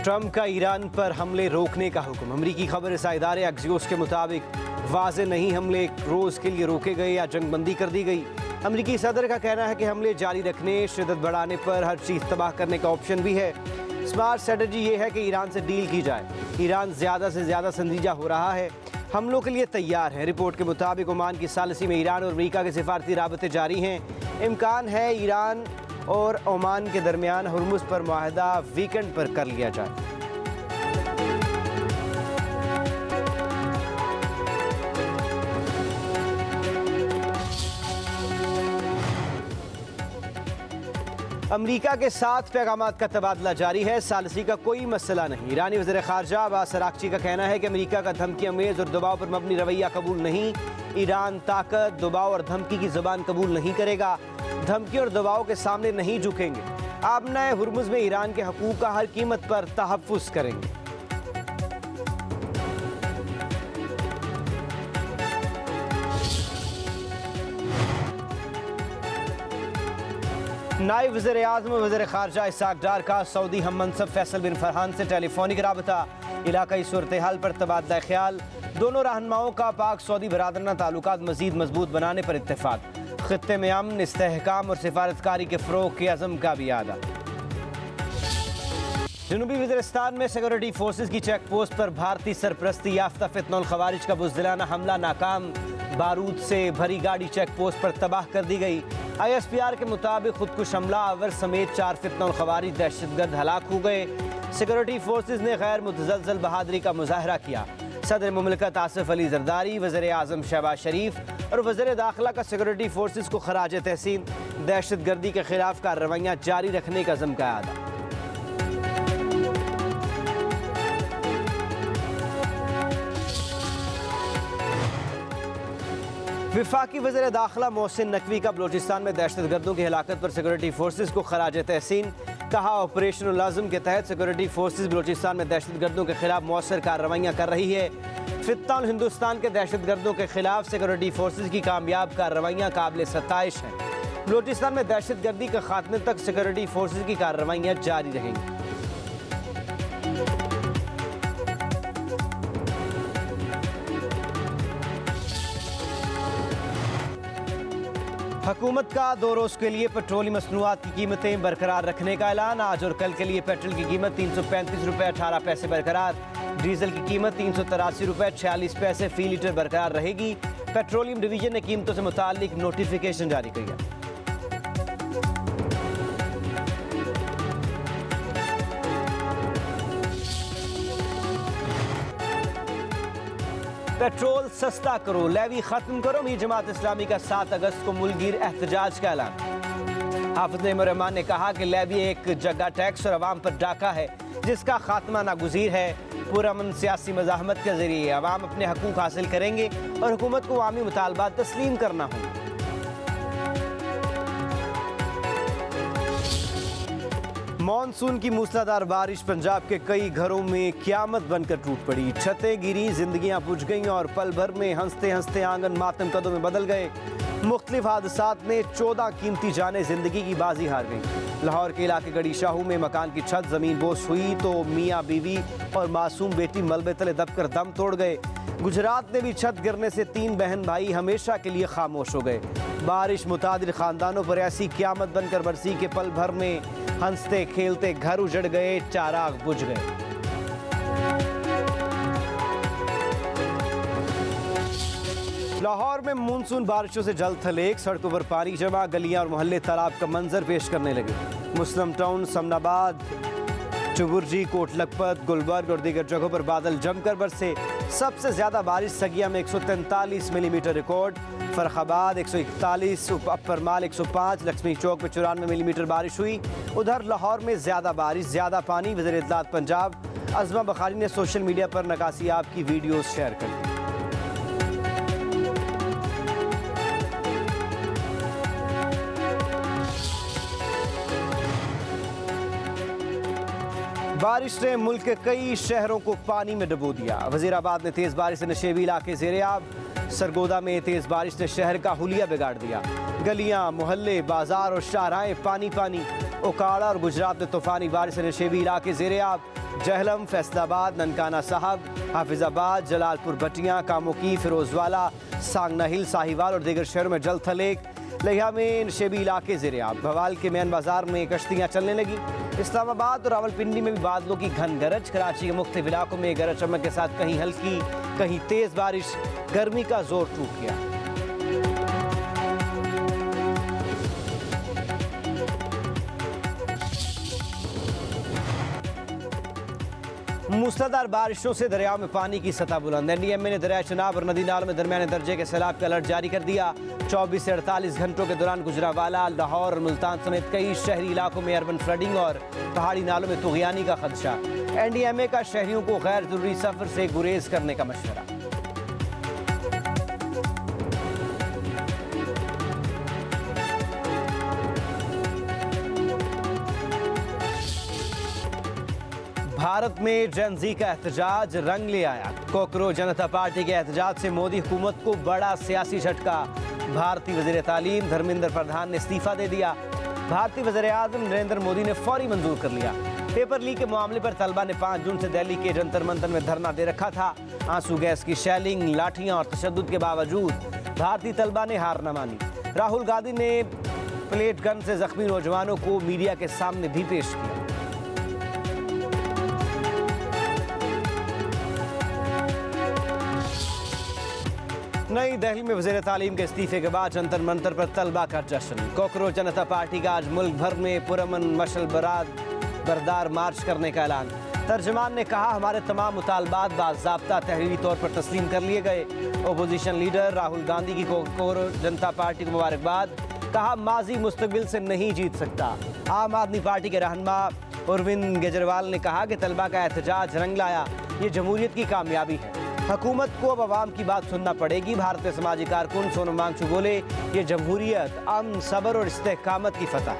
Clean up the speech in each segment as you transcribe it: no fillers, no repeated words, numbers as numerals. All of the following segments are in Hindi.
ट्रंप का ईरान पर हमले रोकने का हुक्म। अमरीकी खबर रसा इदारे एक्सियोस के मुताबिक वाज़े नहीं हमले रोज़ के लिए रोके गए या जंगबंदी कर दी गई। अमरीकी सदर का कहना है कि हमले जारी रखने, शिद्दत बढ़ाने पर हर चीज़ तबाह करने का ऑप्शन भी है। स्मार्ट स्ट्रेटजी ये है कि ईरान से डील की जाए। ईरान ज़्यादा से ज़्यादा संजीदा हो रहा है, हमलों के लिए तैयार है। रिपोर्ट के मुताबिक ओमान की सालसी में ईरान और अमरीका के सिफारती राबते जारी हैं। इम्कान है ईरान और ओमान के दरमियान हुर्मुज़ पर मुआहदा वीकेंड पर कर लिया जाए। अमरीका के साथ पैगामात का तबादला जारी है। सालसी का कोई मसला नहीं। ईरानी वज़ीर ख़ारजा अब्बास अराग़ची का कहना है कि अमरीका का धमकी अमेज़ और दबाव पर मबनी रवैया कबूल नहीं। ईरान ताकत, दबाव और धमकी की ज़बान कबूल नहीं करेगा। धमकी और दबाव के सामने नहीं झुकेंगे। आबनाए हुर्मुज़ में ईरान के हकूक़ का हर कीमत पर तहफ़्फ़ुज़ करेंगे। नायब वज़ीर आज़म और वज़ीर ख़ारजा इसाक डार का सऊदी हम मनसब फैसल बिन फरहान से टेलीफोनिक राबता। इलाक़ाई सूरत हाल पर तबादला ख्याल। दोनों रहनुमाओं का पाक सऊदी बरादराना ताल्लुकात मज़ीद मजबूत बनाने पर इत्तेफाक। ख़ित्ते में अमन, इस्तेहकाम और सिफारतकारी के फ़रोग़ के अज़म का भी आदा। जनूबी वज़ीरिस्तान में सिक्योरिटी फोर्सेज की चेक पोस्ट पर भारतीय सरपरस्ती याफ्ता फितनउल ख़वारिज का बुज़दिलाना हमला नाकाम। बारूद से भरी गाड़ी चेक पोस्ट पर तबाह कर दी गई। ISPR के मुताबिक खुदकुश हमला आवर समेत 4 फितनउल ख़वारिज दहशतगर्द हलाक हो गए। सिक्योरिटी फोर्सेज ने गैर मुतज़लज़ल बहादुरी का मुज़ाहरा किया। सदर मुमलिकत आसिफ अली ज़रदारी, वज़ीर आज़म शहबाज शरीफ और वज़ीर दाखिला का सिक्योरिटी फोर्सेज को खराज तहसीन दहशतगर्दी के खिलाफ कार्रवाइयाँ जारी रखने का अज़म का आदा। विफाकी वज़ीर दाखिला मोहसिन नकवी का बलोचिस्तान में दहशतगर्दों की हिलाकत पर सिक्योरिटी फोर्सेज को खराज तहसीन। कहा, ऑपरेशन आज़म के तहत सिक्योरिटी फोर्सेज बलोचिस्तान में दहशतगर्दों के खिलाफ मौसर कार्रवाइयाँ कर रही है। फितनउल हिंदुस्तान के दहशतगर्दों के खिलाफ सिक्योरिटी फोर्सेज की कामयाब कार्रवाइयाँ काबिल सताइश हैं। बलोचिस्तान में दहशतगर्दी के खात्मे तक सिक्योरिटी फोर्सेज की कार्रवाइयाँ जारी रहेंगी। हुकूमत का 2 रोज़ के लिए पेट्रोलियम मसनूआत की कीमतें बरकरार रखने का ऐलान। आज और कल के लिए पेट्रोल की कीमत 335 रुपये 18 पैसे बरकरार। डीजल की कीमत 383 रुपये 46 पैसे फ़ी लीटर बरकरार रहेगी। पेट्रोलियम डिवीजन ने कीमतों से मुताल्लिक नोटिफिकेशन जारी किया। पेट्रोल सस्ता करो, लेवी खत्म करो। मीर जमात इस्लामी का 7 अगस्त को मुल्कगीर एहतजाज का ऐलान। हाफिज नईम रहमान ने कहा कि लेवी एक जगह टैक्स और अवाम पर डाका है जिसका खात्मा नागुज़ीर है। पुरअमन सियासी मज़ाहमत के जरिए अवाम अपने हकूक़ हासिल करेंगे और हुकूमत को अवामी मुतालबात तस्लीम करना होगा। मानसून की मूसलाधार बारिश पंजाब के कई घरों में क़यामत बनकर टूट पड़ी। छतें गिरी, जिंदगियां बुझ गईं और पल भर में हंसते हंसते आंगन मातम कदों में बदल गए। मुख्तलिफ हादसात में 14 कीमती जानें जिंदगी की बाजी हार गईं। लाहौर के इलाके गड़ी शाहू में मकान की छत ज़मीन बोस हुई तो मियाँ बीवी और मासूम बेटी मलबे तले दबकर दम तोड़ गए। गुजरात में भी छत गिरने से 3 बहन भाई हमेशा के लिए खामोश हो गए। बारिश मुतादिर ख़ानदानों पर ऐसी क़यामत बनकर बरसी के पल भर में हंसते खेलते घर उजड़ गए, चाराग बुझ गए। लाहौर में मानसून बारिशों से जल थलेक, सड़कों पर पानी जमा, गलियां और मोहल्ले तालाब का मंजर पेश करने लगे। मुस्लिम टाउन, समनाबाद, चुबुर्जी, कोट लखपत, गुलबर्ग और दीगर जगहों पर बादल जमकर बरसे। सबसे ज्यादा बारिश सगिया में 143 मिलीमीटर रिकॉर्ड, फरखाबाद 141, अपर माल 105, लक्ष्मी चौक में 94 मिलीमीटर बारिश हुई। उधर लाहौर में ज्यादा बारिश, ज्यादा पानी। वज़ीर इत्तलात पंजाब अज़मा बखारी ने सोशल मीडिया पर नकासियाब की वीडियोज शेयर कर दी। बारिश ने मुल्क के कई शहरों को पानी में डुबो दिया। वजीराबाद में तेज बारिश से नशेबी इलाके ज़ेरे-आब। सरगोदा में तेज बारिश ने शहर का हुलिया बिगाड़ दिया। गलियां, मोहल्ले, बाजार और शाहराहें पानी पानी। उकाड़ा और गुजरात में तूफानी बारिश से नशेबी इलाके ज़ेर-ए-आब। जहलम, फैसलाबाद, ननकाना साहब, हाफिजाबाद, जलालपुर भटियां, कामोकी, फिरोजवाला, सांगना हिल, साहिवाल और दीगर शहरों में जल थले। लिया में नशेबी इलाके ज़ेर-ए-आब। भवाल के मैन बाजार में कश्तियाँ चलने लगी। इस्लामाबाद और रावलपिंडी में भी बादलों की घन गरज। कराची के मुख्तलिफ इलाकों में गरज चमक के साथ कहीं हल्की कहीं तेज बारिश। गर्मी का जोर टूट गया। मूसलाधार बारिशों से दरियाओं में पानी की सतह बुलंद। NDMA ने दरिया चनाब और नदी नालों में दरमियाने दर्जे के सैलाब का अलर्ट जारी कर दिया। 24 से 48 घंटों के दौरान गुजरावाला, लाहौर और मुल्तान समेत कई शहरी इलाकों में अर्बन फ्लडिंग और पहाड़ी नालों में तुग़यानी का खदशा। NDMA का शहरियों को गैर जरूरी सफर से गुरेज करने का मशवरा। भारत में जनजी का एहतजाज रंग ले आया। कोकरोच जनता पार्टी के एहतजाज से मोदी हुकूमत को बड़ा सियासी झटका। भारतीय वज़ीर तालीम धर्मेंद्र प्रधान ने इस्तीफा दे दिया। भारतीय वज़ीर आज़म नरेंद्र मोदी ने फौरी मंजूर कर लिया। पेपर लीक के मामले पर तलबा ने 5 जून से दिल्ली के जंतर मंतर में धरना दे रखा था। आंसू गैस की शेलिंग, लाठियां और तशद्दुद के बावजूद भारतीय तलबा ने हार न मानी। राहुल गांधी ने प्लेट गन से जख्मी नौजवानों को मीडिया के सामने भी पेश किया। नई दिल्ली में वज़ीर तालीम के इस्तीफे के बाद जंतर मंतर पर तलबा का जश्न। कोकरोच जनता पार्टी का आज मुल्क भर में पुरअमन मशल बरदार मार्च करने का ऐलान। तर्जमान ने कहा, हमारे तमाम मुतालबात बाज़ाब्ता तहरीरी तौर पर तस्लीम कर लिए गए। अपोजिशन लीडर राहुल गांधी की कोकरोच जनता पार्टी को मुबारकबाद। कहा, माजी मुस्तकबिल से नहीं जीत सकता। आम आदमी पार्टी के रहनुमा अरविंद केजरीवाल ने कहा कि तलबा का एहतजाज रंग लाया। ये जमहूरियत की कामयाबी है। हुकूमत को अब आवाम की बात सुनना पड़ेगी। भारतीय समाजी कारकुन सोनम वांगचुक बोले, ये जमहूरियत, अमन, सब्र और इस्तेकामत की फतह है।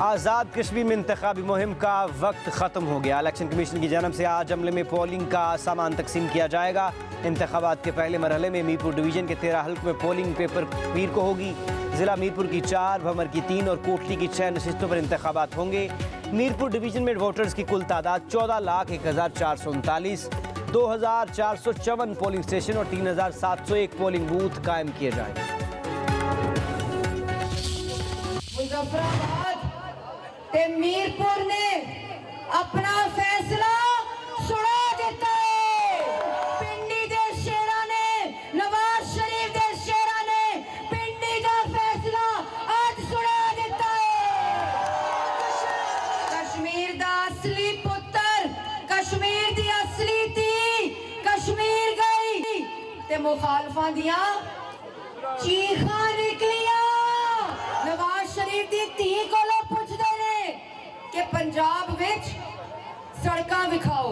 आज़ाद कश्मीर में इंतखाबी मुहिम का वक्त ख़त्म हो गया। इलेक्शन कमीशन की जानब से आज अमले में पोलिंग का सामान तकसीम किया जाएगा। इंतखाबात के पहले मरहले में मीरपुर डिवीज़न के 13 हल्कों में पोलिंग पेपर पीर को होगी। जिला मीरपुर की 4, भमर की 3 और कोटली की 6 नशिस्तों पर इंतखाबात होंगे। मीरपुर डिवीज़न में वोटर्स की कुल तादाद 14,01,439, 2,454 पोलिंग स्टेशन और 3,701 पोलिंग बूथ कायम किए जाएंगे। मुजफ्फराबाद ते मीरपुर ने अपना फैसला सुना दिता है। पिंडी दे शेरा ने, नवाज शरीफ दे शेरा ने पिंडी का फैसला आज सुना दिता है। कश्मीर दा असली पुत्र, कश्मीर दी असली धी कश्मीर गई ते मुखालफां दियां चीखां निकलियां। नवाज शरीफ दी धी कोलों पुछदे ने कि पंजाब विच सड़कां विखाओ।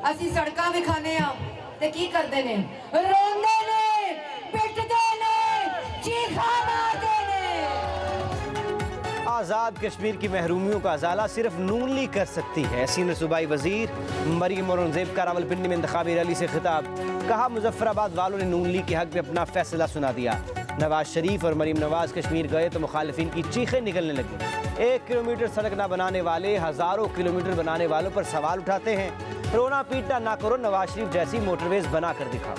असी सड़कां विखाने आ ते की करदे ने? रोंदे ने, पिटदे ने, चीखां मारदे ने। आज़ाद कश्मीर की महरूमियों का अजाला सिर्फ नून लीग कर सकती है। सीनियर सूबाई वजीर मरीम औरंगजेब का रावलपिंडी में इंतखाबी रैली से खिताब। कहा, मुजफ्फराबाद वालों ने नून लीग के हक में अपना फैसला सुना दिया। नवाज शरीफ और मरीम नवाज कश्मीर गए तो मुखालिफिन की चीखें निकलने लगी। 1 किलोमीटर सड़क ना बनाने वाले हजारों किलोमीटर बनाने वालों पर सवाल उठाते हैं। रोना पीटना ना करो, नवाज शरीफ जैसी मोटरवेज बना कर दिखाओ।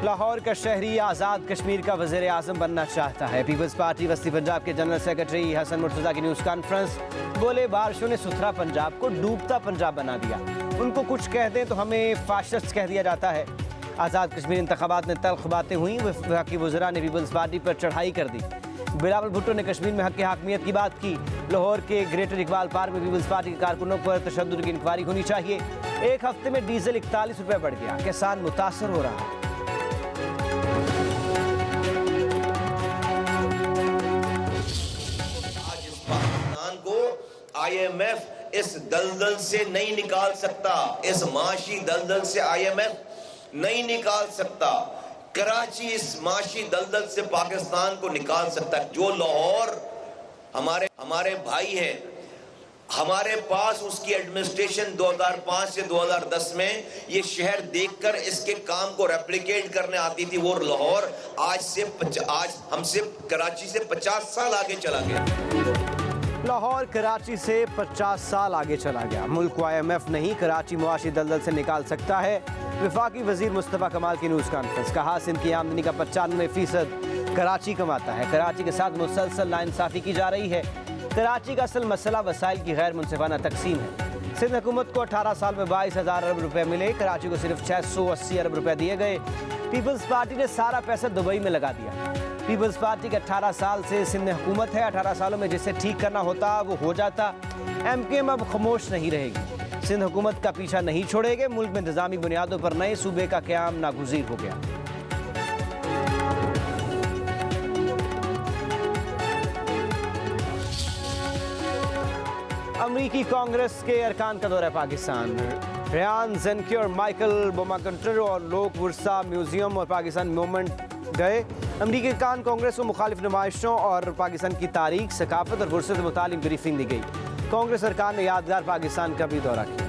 लाहौर का शहरी आज़ाद कश्मीर का वज़ीर आज़म बनना चाहता है। पीपल्स पार्टी वस्ती पंजाब के जनरल सेक्रेटरी हसन मुर्तज़ा की न्यूज़ कॉन्फ्रेंस। बोले, बारिशों ने सुथरा पंजाब को डूबता पंजाब बना दिया। उनको कुछ कह दें तो हमें फाशिस्ट कह दिया जाता है। आज़ाद कश्मीर इंतखाबात में तल्ख बातें हुई। वफाकी वज़रा ने पीपल्स पार्टी पर चढ़ाई कर दी। बिलावल भुट्टो ने कश्मीर में हक़ हाकमियत की बात की। लाहौर के ग्रेटर इकबाल पार्क में पीपल्स पार्टी के कारकुनों पर तशद्दुद की इंक्वायरी होनी चाहिए। 1 हफ्ते में डीजल 41 रुपये बढ़ गया। किसान मुतासर हो रहा है। IMF इस दलदल से नहीं निकाल सकता। इस माशी दलदल से IMF नहीं निकाल सकता। कराची इस माशी दलदल से पाकिस्तान को निकाल सकता है। जो लाहौर हमारे भाई हैं, हमारे पास उसकी एडमिनिस्ट्रेशन 2005 से 2010 में ये शहर देखकर इसके काम को रेप्लिकेट करने आती थी। वो लाहौर आज हमसे कराची से 50 साल आगे चला गया। लाहौर कराची से 50 साल आगे चला गया। मुल्क को IMF नहीं, कराची मुआशी दलदल से निकाल सकता है। वफाकी वजीर मुस्तफ़ा कमाल की न्यूज़ कॉन्फ्रेंस। कहा, सिंध की आमदनी का 95% कराची कमाता है। कराची के साथ मुसलसल नाइंसाफ़ी की जा रही है। कराची का असल मसला वसाइल की गैर मुनसिफाना तकसीम है। सिंध हुकूमत को 18 साल में 22,000 अरब रुपए मिले, कराची को सिर्फ 680 अरब रुपए दिए गए। पीपल्स पार्टी ने सारा पैसा दुबई में लगा दिया। पीपल्स पार्टी के 18 साल से सिंध में हुकूमत है। 18 सालों में जिसे ठीक करना होता वो हो जाता। MKM अब खामोश नहीं रहेगी। सिंध हुकूमत का पीछा नहीं छोड़ेगी। मुल्क में इंतजामी बुनियादों पर नए सूबे का क़याम नागुज़ीर हो गया। अमरीकी कांग्रेस के अरकान का दौरा पाकिस्तान। रेयान ज़ेनकी और माइकल बोमाकंटर और लोक वर्सा म्यूजियम और पाकिस्तान मूवमेंट गए। अमरीकी अरकान कांग्रेस को मुखालिफ नुमाइशों और पाकिस्तान की तारीख, सकाफत और फुर्सत मुतालिक ब्रीफिंग दी गई। कांग्रेस अरकान ने यादगार पाकिस्तान का भी दौरा किया।